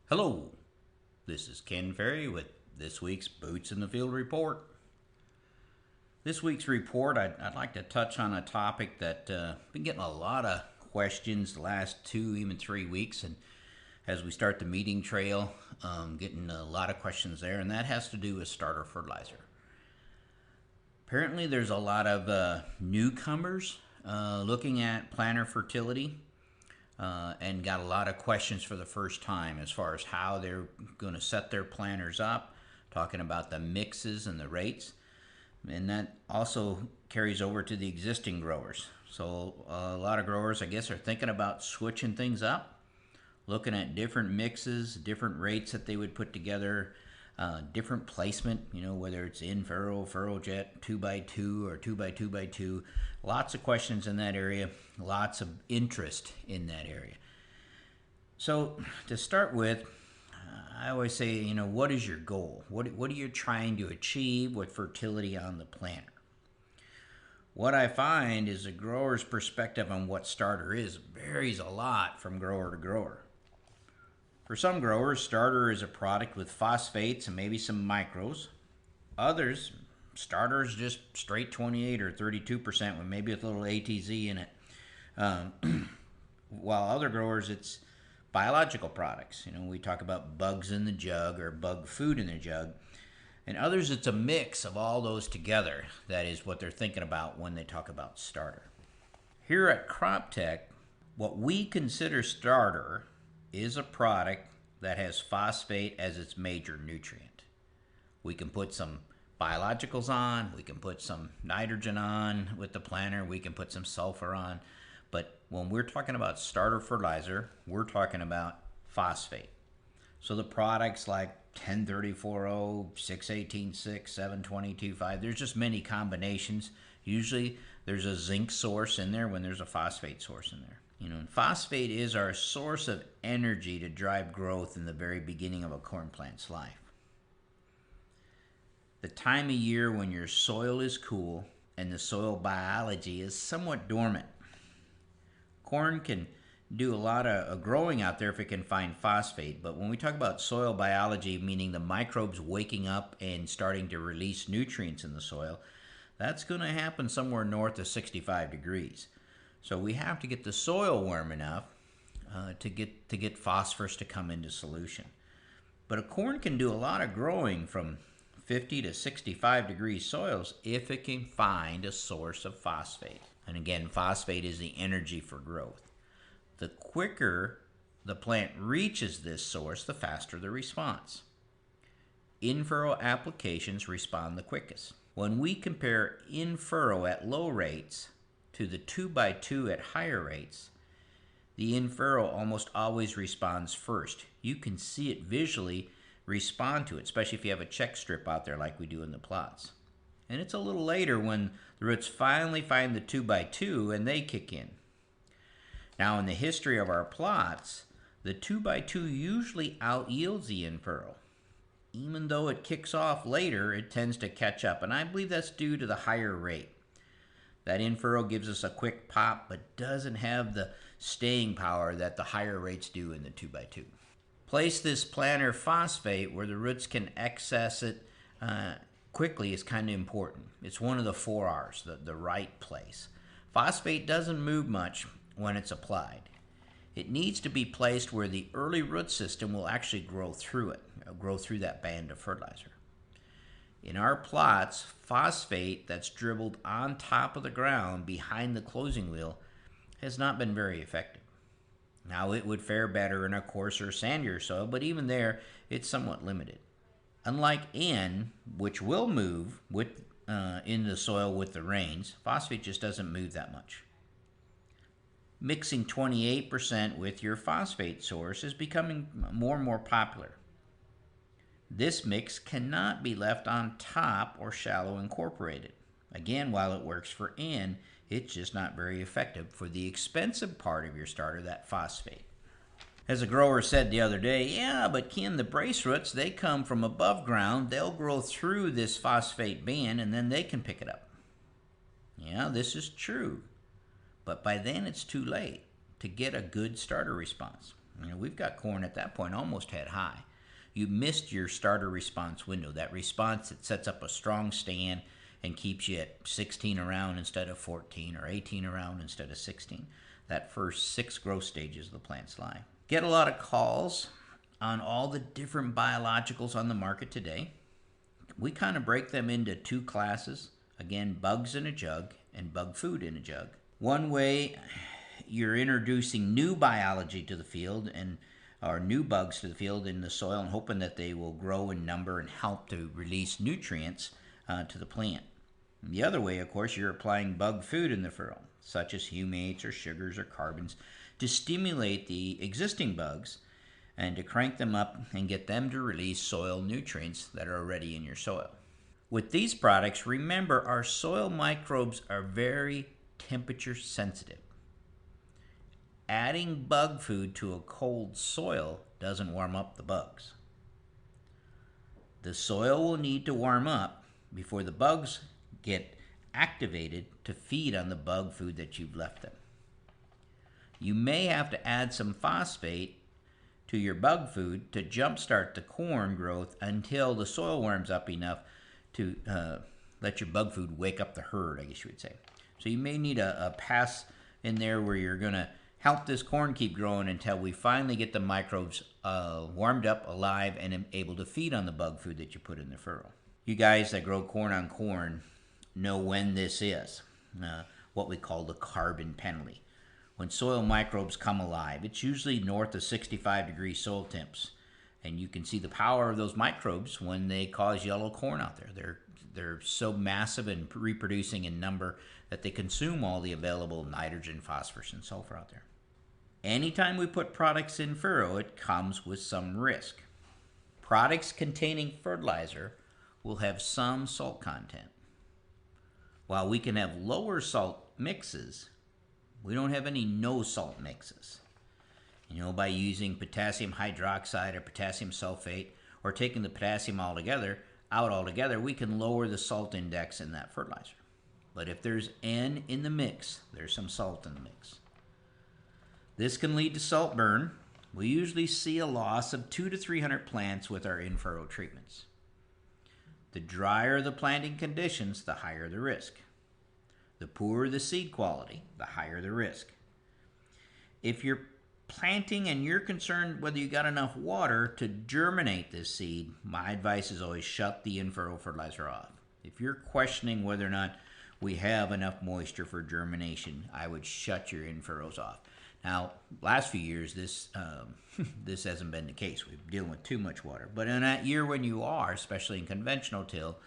Hello, this is Ken Ferry with this week's Boots in the Field report. This week's report, I'd like to touch on a topic that been getting a lot of questions the last 2, even 3 weeks, and as we start the meeting trail, getting a lot of questions there, and that has to do with starter fertilizer. Apparently, there's a lot of newcomers looking at planter fertility and got a lot of questions for the first time as far as how they're going to set their planters up, talking about the mixes and the rates. And that also carries over to the existing growers. So a lot of growers, I guess, are thinking about switching things up, looking at different mixes, different rates that they would put together, different placement, whether it's in furrow, furrow jet, 2x2 or 2x2x2. Lots of questions in that area, lots of interest in that area. So to start with, I always say, what is your goal? What are you trying to achieve with fertility on the planter? What I find is a grower's perspective on what starter is varies a lot from grower to grower. For some growers, starter is a product with phosphates and maybe some micros. Others, starter is just straight 28 or 32% with maybe a little ATZ in it. While other growers, it's biological products. We talk about bugs in the jug or bug food in the jug. And others, it's a mix of all those together. That is what they're thinking about when they talk about starter. Here at CropTech, what we consider starter is a product that has phosphate as its major nutrient. We can put some biologicals on, we can put some nitrogen on with the planter, we can put some sulfur on, but when we're talking about starter fertilizer, we're talking about phosphate. So the products like 1034-0, 618-6, 722-5, there's just many combinations. Usually there's a zinc source in there when there's a phosphate source in there. And phosphate is our source of energy to drive growth in the very beginning of a corn plant's life. The time of year when your soil is cool and the soil biology is somewhat dormant. Corn can do a lot of growing out there if it can find phosphate, but when we talk about soil biology, meaning the microbes waking up and starting to release nutrients in the soil, that's going to happen somewhere north of 65 degrees. So we have to get the soil warm enough to get phosphorus to come into solution. But a corn can do a lot of growing from 50 to 65 degree soils if it can find a source of phosphate. And again, phosphate is the energy for growth. The quicker the plant reaches this source, the faster the response. In-furrow applications respond the quickest. When we compare in-furrow at low rates to the 2x2 at higher rates, the in-furrow almost always responds first. You can see it visually respond to it, especially if you have a check strip out there like we do in the plots. And it's a little later when the roots finally find the 2x2 and they kick in. Now in the history of our plots, the 2x2 usually out-yields the in-furrow. Even though it kicks off later, it tends to catch up, and I believe that's due to the higher rate. That in-furrow gives us a quick pop, but doesn't have the staying power that the higher rates do in the 2x2. Place this planter phosphate where the roots can access it quickly is kind of important. It's one of the 4 R's, the right place. Phosphate doesn't move much when it's applied. It needs to be placed where the early root system will actually grow through it, grow through that band of fertilizer. In our plots, phosphate that's dribbled on top of the ground behind the closing wheel has not been very effective. Now it would fare better in a coarser, sandier soil, but even there, it's somewhat limited. Unlike N, which will move in the soil with the rains, phosphate just doesn't move that much. Mixing 28% with your phosphate source is becoming more and more popular. This mix cannot be left on top or shallow incorporated. Again, while it works for N, it's just not very effective for the expensive part of your starter, that phosphate. As a grower said the other day, yeah, but Ken, the brace roots, they come from above ground. They'll grow through this phosphate band and then they can pick it up. Yeah, this is true. But by then it's too late to get a good starter response. You know, we've got corn at that point almost head high. You missed your starter response window, that response that sets up a strong stand and keeps you at 16 around instead of 14 or 18 around instead of 16. That first 6 growth stages of the plant's life. Get a lot of calls on all the different biologicals on the market today. We kind of break them into 2 classes. Again, bugs in a jug and bug food in a jug. One way you're introducing new biology to the field or new bugs to the field in the soil and hoping that they will grow in number and help to release nutrients to the plant. And the other way, of course, you're applying bug food in the furrow, such as humates or sugars or carbons, to stimulate the existing bugs and to crank them up and get them to release soil nutrients that are already in your soil. With these products, remember our soil microbes are very temperature sensitive. Adding bug food to a cold soil doesn't warm up the bugs. The soil will need to warm up before the bugs get activated to feed on the bug food that you've left them. You may have to add some phosphate to your bug food to jumpstart the corn growth until the soil warms up enough to let your bug food wake up the herd, I guess you would say. So you may need a pass in there where you're going to help this corn keep growing until we finally get the microbes warmed up, alive, and able to feed on the bug food that you put in the furrow. You guys that grow corn on corn know when this is, what we call the carbon penalty. When soil microbes come alive, it's usually north of 65 degrees soil temps. And you can see the power of those microbes when they cause yellow corn out there. They're so massive and reproducing in number that they consume all the available nitrogen, phosphorus, and sulfur out there. Anytime we put products in furrow, it comes with some risk. Products containing fertilizer will have some salt content. While we can have lower salt mixes, we don't have any no salt mixes. You know, by using potassium hydroxide or potassium sulfate or taking the potassium out altogether, we can lower the salt index in that fertilizer. But if there's N in the mix, there's some salt in the mix. This can lead to salt burn. We usually see a loss of 200 to 300 plants with our in-furrow treatments. The drier the planting conditions, the higher the risk. The poorer the seed quality, the higher the risk. If you're planting and you're concerned whether you got enough water to germinate this seed, my advice is always shut the in-furrow fertilizer off. If you're questioning whether or not we have enough moisture for germination, I would shut your in-furrows off. Now, last few years, this hasn't been the case. We're dealing with too much water. But in that year when you are, especially in conventional till,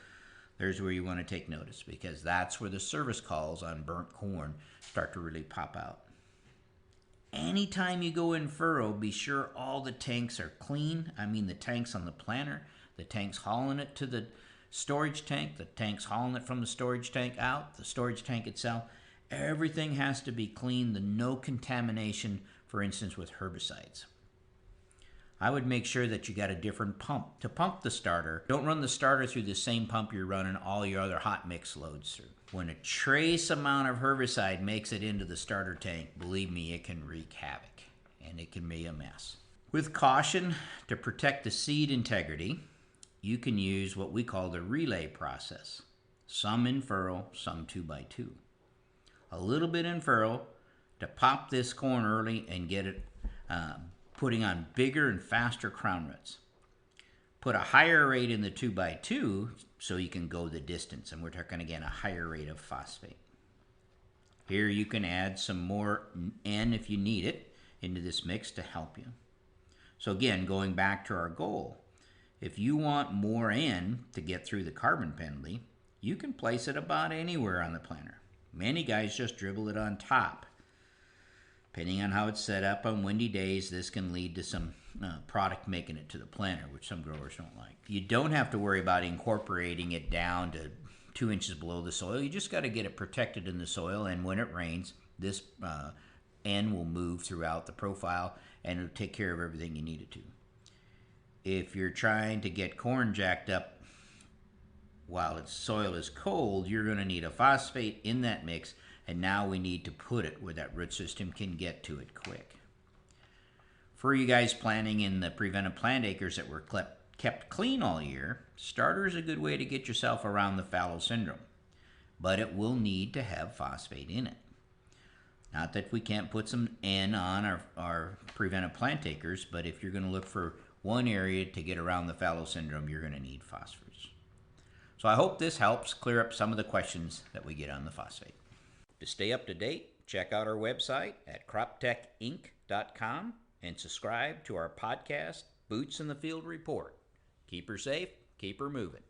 there's where you want to take notice, because that's where the service calls on burnt corn start to really pop out. Anytime you go in furrow, be sure all the tanks are clean. I mean the tanks on the planter, the tanks hauling it to the storage tank, the tanks hauling it from the storage tank out, the storage tank itself. Everything has to be clean, no contamination, for instance, with herbicides. I would make sure that you got a different pump to pump the starter. Don't run the starter through the same pump you're running all your other hot mix loads through. When a trace amount of herbicide makes it into the starter tank, believe me, it can wreak havoc and it can be a mess. With caution, to protect the seed integrity, you can use what we call the relay process. Some in furrow, some 2x2. A little bit in furrow to pop this corn early and get it putting on bigger and faster crown roots. Put a higher rate in the 2x2 so you can go the distance, and we're talking again a higher rate of phosphate. Here you can add some more N if you need it into this mix to help you. So again, going back to our goal, if you want more N to get through the carbon penalty, you can place it about anywhere on the planter. Many guys just dribble it on top. Depending on how it's set up on windy days, this can lead to some product making it to the planter, which some growers don't like. You don't have to worry about incorporating it down to 2 inches below the soil. You just got to get it protected in the soil, and when it rains, this N will move throughout the profile and it'll take care of everything you need it to. If you're trying to get corn jacked up while its soil is cold, you're going to need a phosphate in that mix, and now we need to put it where that root system can get to it quick. For you guys planting in the preventive plant acres that were kept clean all year, starter is a good way to get yourself around the fallow syndrome, but it will need to have phosphate in it. Not that we can't put some N on our preventive plant acres, but if you're going to look for one area to get around the fallow syndrome, you're going to need phosphorus. So I hope this helps clear up some of the questions that we get on the phosphate. To stay up to date, check out our website at croptechinc.com and subscribe to our podcast, Boots in the Field Report. Keep her safe, keep her moving.